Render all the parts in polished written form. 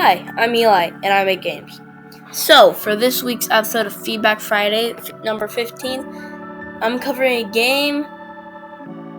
Hi, I'm Eli, and I make games. So, for this week's episode of Feedback Friday, number 15, I'm covering a game.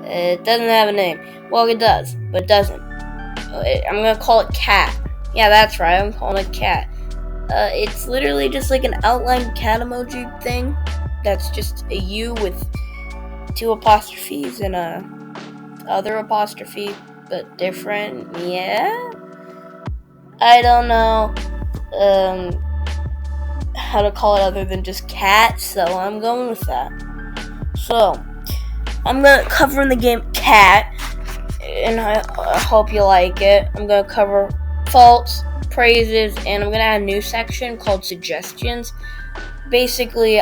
It doesn't have a name. Well, it does, but it doesn't. I'm going to call it Cat. Yeah, that's right, I'm calling it Cat. It's literally just like an outline cat emoji thing. That's just a U with 2 apostrophes and a other apostrophe, but different. Yeah? I don't know how to call it other than just cat, so I'm going with that. So, I'm going to cover in the game Cat, and I hope you like it. I'm going to cover faults, praises, and I'm going to add a new section called suggestions. Basically,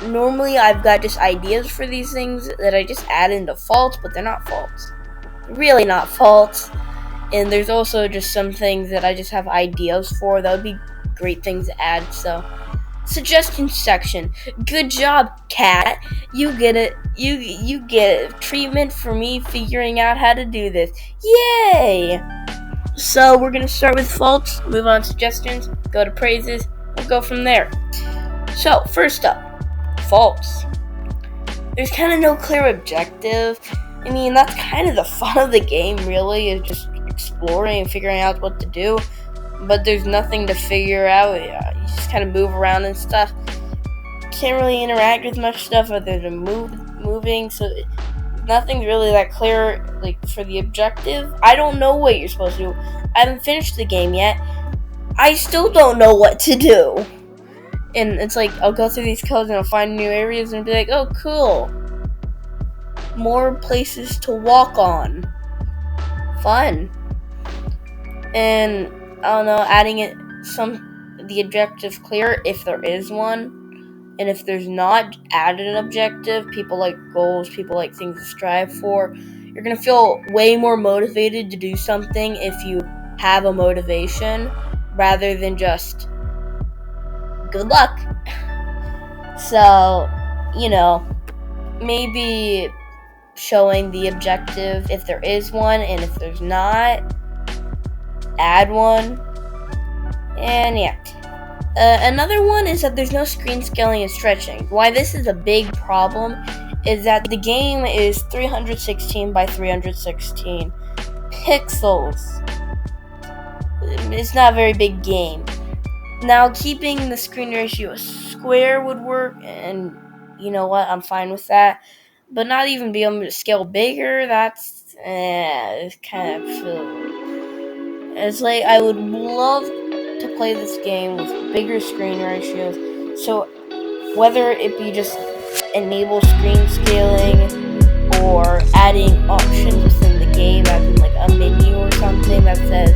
normally I've got just ideas for these things that I just add into faults, but they're not faults. Really not faults. And there's also just some things that I just have ideas for. That would be great things to add. So, suggestion section. Good job, Cat. You get it. You get treatment for me figuring out how to do this. Yay! So we're gonna start with faults. Move on to suggestions. Go to praises. We'll go from there. So first up, faults. There's kind of no clear objective. I mean, that's kind of the fun of the game, really, is just exploring and figuring out what to do. But there's nothing to figure out. You just kind of move around and stuff. Can't really interact with much stuff other than moving. So nothing's really that clear, like, for the objective. I don't know what you're supposed to do. I haven't finished the game yet. I still don't know what to do. And it's like, I'll go through these codes and I'll find new areas and be like, oh, cool. More places to walk on. Fun. And, I don't know, adding the objective clear if there is one. And if there's not, add an objective. People like goals, people like things to strive for. You're going to feel way more motivated to do something if you have a motivation rather than just good luck. So, maybe showing the objective if there is one, and if there's not, add one. And yeah. Another one is that there's no screen scaling and stretching. Why this is a big problem is that the game is 316 by 316 pixels. It's not a very big game. Now, keeping the screen ratio square would work, and you know what, I'm fine with that. But not even be able to scale bigger, that's it's kind of it's like I would love to play this game with bigger screen ratios. So whether it be just enable screen scaling or adding options within the game, as in like a menu or something that says,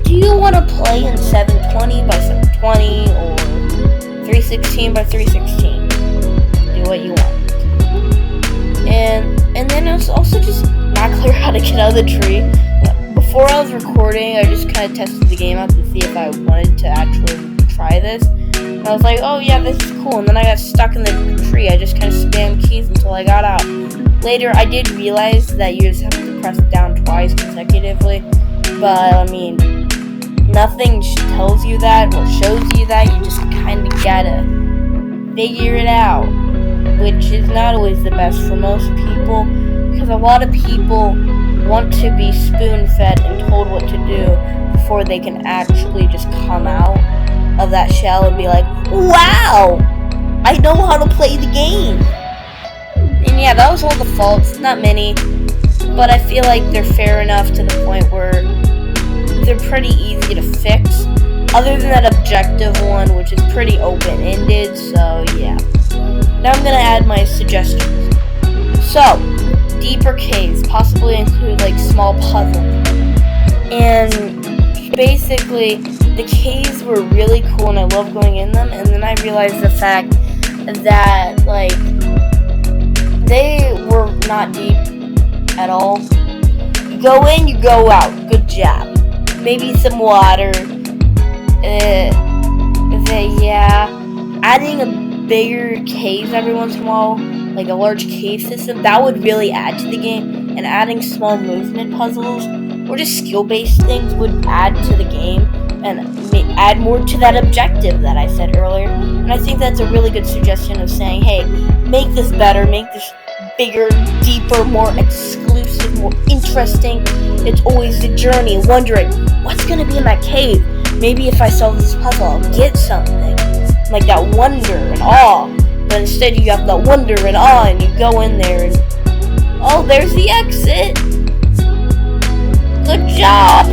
do you want to play in 720 by 720 or 316 by 316? Do what you want. And then it's also just not clear how to get out of the tree. Before I was recording, I just kind of tested the game out to see if I wanted to actually try this. And I was like, oh yeah, this is cool. And then I got stuck in the tree. I just kind of spammed keys until I got out. Later, I did realize that you just have to press down twice consecutively. But, I mean, nothing tells you that or shows you that. You just kind of gotta figure it out. Which is not always the best for most people. Because a lot of people want to be spoon-fed and told what to do before they can actually just come out of that shell and be like, wow, I know how to play the game. And yeah, that was all the faults, not many, but I feel like they're fair enough to the point where they're pretty easy to fix, other than that objective one, which is pretty open-ended, so yeah. Now I'm going to add my suggestions. So, deeper caves, possibly include like small puzzles. And basically, the caves were really cool and I love going in them, and then I realized the fact that like they were not deep at all. You go in, you go out. Good job. Maybe some water. Adding a bigger caves every once in a while, like a large cave system, that would really add to the game. And adding small movement puzzles or just skill-based things would add to the game. and add more to that objective that I said earlier. And I think that's a really good suggestion of saying, hey, make this better, make this bigger, deeper, more exclusive, more interesting. It's always the journey, wondering what's going to be in that cave. Maybe if I solve this puzzle, I'll get something. Like that wonder and awe. But instead you have that wonder and awe, and you go in there and, oh, there's the exit. Good job.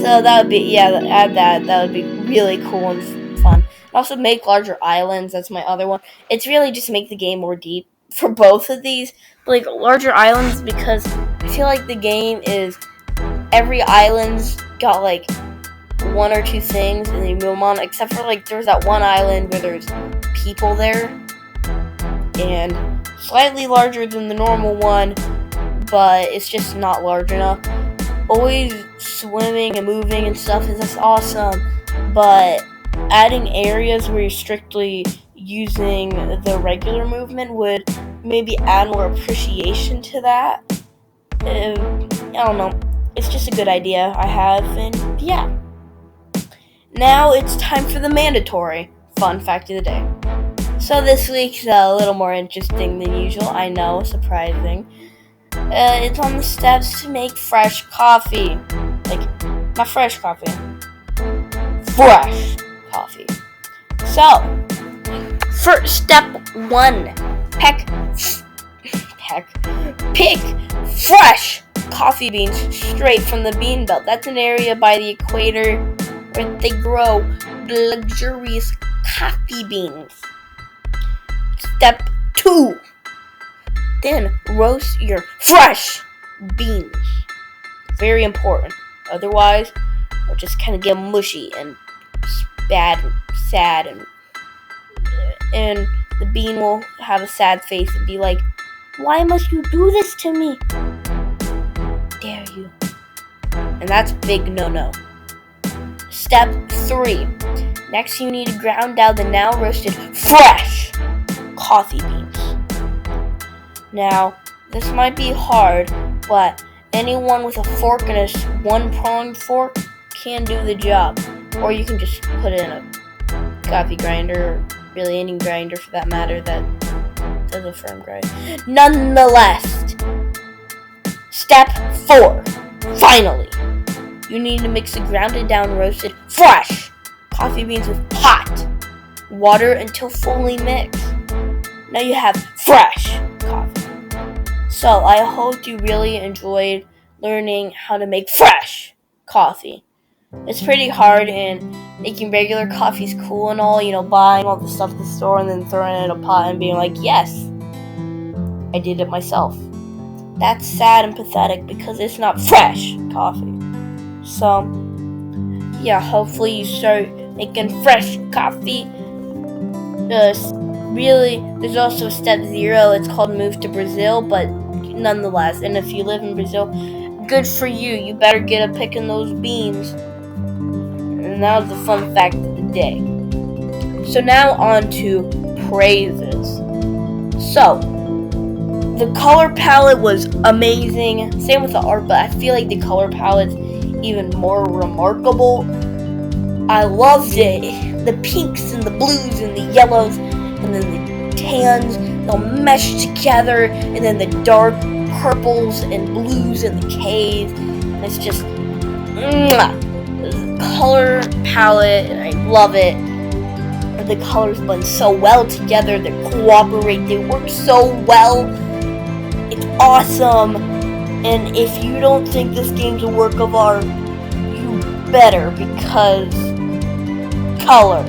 So that would be, yeah, add that. That would be really cool and fun. Also make larger islands. That's my other one. It's really just make the game more deep for both of these. Like larger islands, because I feel like the game is, every island's got like one or two things and you move them on, except for like there's that one island where there's people there and slightly larger than the normal one, but it's just not large enough. Always swimming and moving and stuff is just awesome, but adding areas where you're strictly using the regular movement would maybe add more appreciation to that. I don't know. It's just a good idea I have, and yeah. Now it's time for the mandatory fun fact of the day. So this week's a little more interesting than usual. I know, surprising. It's on the steps to make fresh coffee. Like, not fresh coffee. Fresh coffee. So, first step 1. Pick fresh coffee beans straight from the bean belt. That's an area by the equator where they grow luxurious coffee beans. Step 2. Then roast your fresh beans. Very important. Otherwise, they'll just kind of get mushy and bad and sad, and the bean will have a sad face and be like, "Why must you do this to me? Dare you?" And that's a big no-no. Step 3. Next, you need to ground down the now roasted fresh coffee beans. Now, this might be hard, but anyone with a fork and a one-pronged fork can do the job. Or you can just put it in a coffee grinder, or really any grinder for that matter that does a firm grind. Nonetheless, step 4. Finally, you need to mix the grounded down roasted fresh coffee beans with hot water until fully mixed. Now you have fresh coffee. So I hope you really enjoyed learning how to make fresh coffee. It's pretty hard, and making regular coffee is cool and all, buying all the stuff at the store and then throwing it in a pot and being like, yes, I did it myself. That's sad and pathetic because it's not fresh coffee. So, yeah, hopefully you start making fresh coffee. Really, there's also step 0. It's called move to Brazil, but nonetheless, and if you live in Brazil, good for you. You better get a pick in those beans. And now the fun fact of the day. So now on to praises. So, the color palette was amazing. Same with the art, but I feel like the color palette's even more remarkable. I loved it. The pinks and the blues and the yellows and then the tans, they'll mesh together, and then the dark purples and blues in the cave. And it's just color palette, and I love it. And the colors blend so well together. They cooperate. They work so well. It's awesome. And if you don't think this game's a work of art, you better, because color.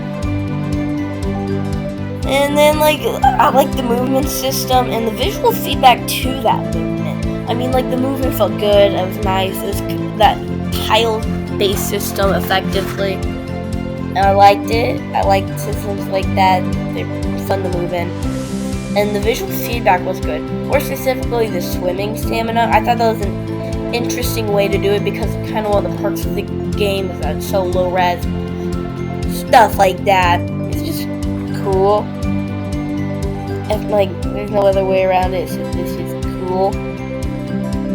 And then, I like the movement system and the visual feedback to that movement. I mean, the movement felt good. It was nice. It was that tile-based system effectively. And I liked it. I liked systems like that. They're fun to move in. And the visual feedback was good. More specifically, the swimming stamina. I thought that was an interesting way to do it because kind of one of the perks of the game is that it's so low res. Stuff like that. It's just cool. And there's no other way around it. So this is cool.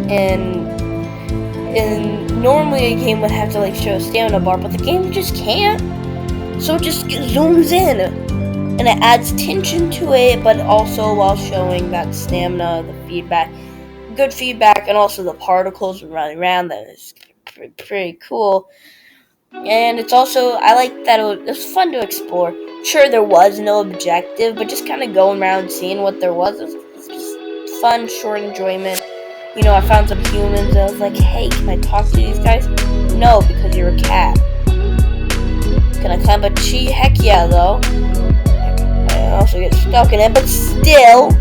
And And normally a game would have to like show a stamina bar, but the game just can't. So it just zooms in, and it adds tension to it, but also while showing that stamina, the feedback, good feedback, and also the particles running around. That is pretty cool. And it's also, I like that it was fun to explore. Sure, there was no objective, but just kind of going around seeing what there was. It was just fun, short enjoyment. I found some humans, and I was like, hey, can I talk to these guys? No, because you're a cat. Can I climb a tree? Heck yeah, though. I also get stuck in it, but still.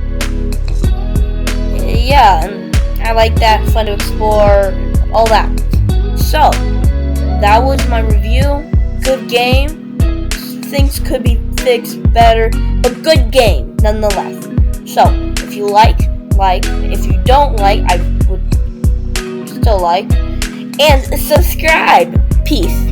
Yeah, and I like that. Fun to explore, all that. So, that was my review. Good game. Things could be fixed better, but good game nonetheless. So, if you like. If you don't like, I would still like. And subscribe. Peace.